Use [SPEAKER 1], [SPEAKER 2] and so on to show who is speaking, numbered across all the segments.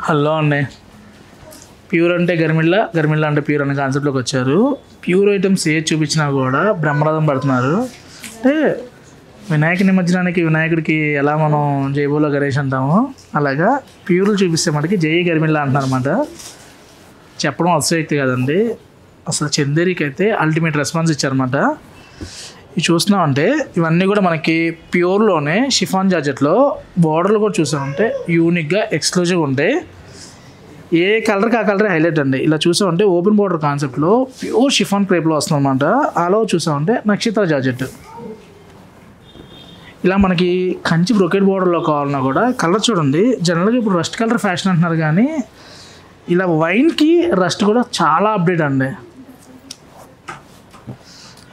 [SPEAKER 1] Hello అండి. Pure అంటే గర్మిళ్ళ, గర్మిళ్ళ అంటే ప్యూర్ అనే కాన్సెప్ట్లోకి వచ్చారు. ప్యూర్ ఐటమ్స్ ఏ చూపించినా కూడా బ్రహ్మరథం పడుతున్నారు. అంటే వినాయక నిమజ్జనానికి వినాయకుడికి ఎలా మనం జైబోలో గణేష్ అంటామో అలాగా ప్యూర్లు చూపిస్తే మనకి జై గర్మిళ్ళ అంటున్నారు అనమాట. చెప్పడం అతిశయోక్తి కాదండి. అసలు చందేరికి అయితే అల్టిమేట్ రెస్పాన్స్ ఇచ్చారన్నమాట. ఇవి చూస్తున్నామంటే ఇవన్నీ కూడా మనకి ప్యూర్లోనే షిఫాన్ జార్జెట్లో బోర్డర్లు కూడా చూసామంటే యూనిక్గా ఎక్స్క్లూజివ్గా ఉంటాయి. ఏ కలర్కి ఆ కలర్ హైలైట్ అండి. ఇలా చూసామంటే ఓపెన్ బోర్డర్ కాన్సెప్ట్లో ప్యూర్ షిఫాన్ క్రేప్లో వస్తుందన్నమాట. ఆలో చూసామంటే నక్షత్ర జార్జెట్. ఇలా మనకి కంచి బ్రొకెట్ బోర్డర్లో కావాలన్నా కూడా కలర్ చూడండి. జనరల్గా ఇప్పుడు రస్ట్ కలర్ ఫ్యాషన్ అంటున్నారు కానీ ఇలా వైన్కి రస్ట్ కూడా చాలా అప్డేట్ అండి.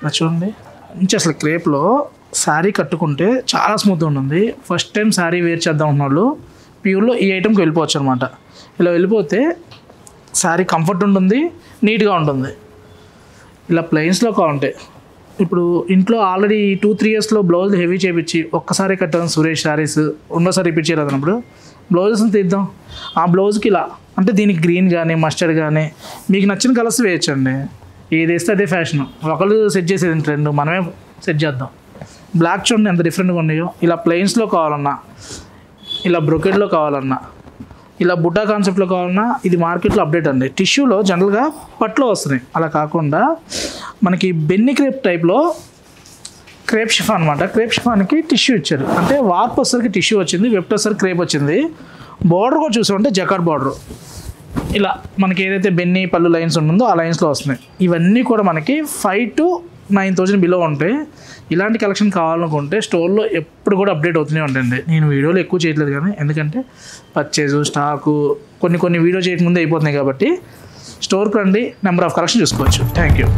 [SPEAKER 1] ఇలా చూడండి మంచి అసలు క్రేప్లో శారీ కట్టుకుంటే చాలా స్మూత్గా ఉంటుంది. ఫస్ట్ టైం శారీ వేర్ చేద్దాం ఉన్నవాళ్ళు ప్యూర్లో ఈ ఐటెంకి వెళ్ళిపోవచ్చు అనమాట. ఇలా వెళ్ళిపోతే శారీ కంఫర్ట్ ఉంటుంది, నీట్గా ఉంటుంది. ఇలా ప్లెయిన్స్లో కావాలంటే ఇప్పుడు ఇంట్లో ఆల్రెడీ 2-3 ఇయర్స్లో బ్లౌజ్ హెవీ చేయించి ఒక్కసారి కట్టాను సురేష్ శారీస్, రెండోసారి రిపీట్ చేయలేదు అన్నప్పుడు బ్లౌజెస్ని తీద్దాం. ఆ బ్లౌజ్కి ఇలా అంటే దీనికి గ్రీన్ కానీ మస్టర్డ్ కానీ మీకు నచ్చిన కలర్స్ వేయచ్చండి. ఏది వేస్తే అదే ఫ్యాషన్. ఒకళ్ళు సెట్ చేసేది ట్రెండ్, మనమే సెట్ చేద్దాం. బ్లాక్ చూడండి ఎంత డిఫరెంట్గా ఉన్నాయో. ఇలా ప్లెయిన్స్లో కావాలన్నా, ఇలా బ్రొకెట్లో కావాలన్నా, ఇలా బుట్టా కాన్సెప్ట్లో కావాలన్నా ఇది మార్కెట్లో అప్డేట్ అండి. టిష్యూలో జనరల్గా పట్లో వస్తున్నాయి. అలా కాకుండా మనకి బెన్ని క్రేప్ టైప్లో క్రేప్ షిఫాన్ అనమాట. క్రేప్ షిఫాన్కి టిష్యూ ఇచ్చారు. అంటే వార్ప్ వచ్చేసరికి టిష్యూ వచ్చింది, వెప్ట్ వచ్చేసరికి క్రేప్ వచ్చింది. బార్డర్ కూడా చూసామంటే జకార్డ్ బార్డర్. ఇలా మనకి ఏదైతే బెన్ని పళ్ళు లైన్స్ ఉంటుందో ఆ లైన్స్లో వస్తున్నాయి. ఇవన్నీ కూడా మనకి 5,000 to 9,000 బిలో ఉంటాయి. ఇలాంటి కలెక్షన్ కావాలనుకుంటే స్టోర్లో ఎప్పుడు కూడా అప్డేట్ అవుతూనే ఉంటాయండి. నేను వీడియోలు ఎక్కువ చేయట్లేదు కానీ ఎందుకంటే పర్చేజు స్టాకు కొన్ని వీడియో చేయకముందే అయిపోతున్నాయి కాబట్టి స్టోర్కి రండి, నెంబర్ ఆఫ్ కలెక్షన్ చూసుకోవచ్చు. Thank you.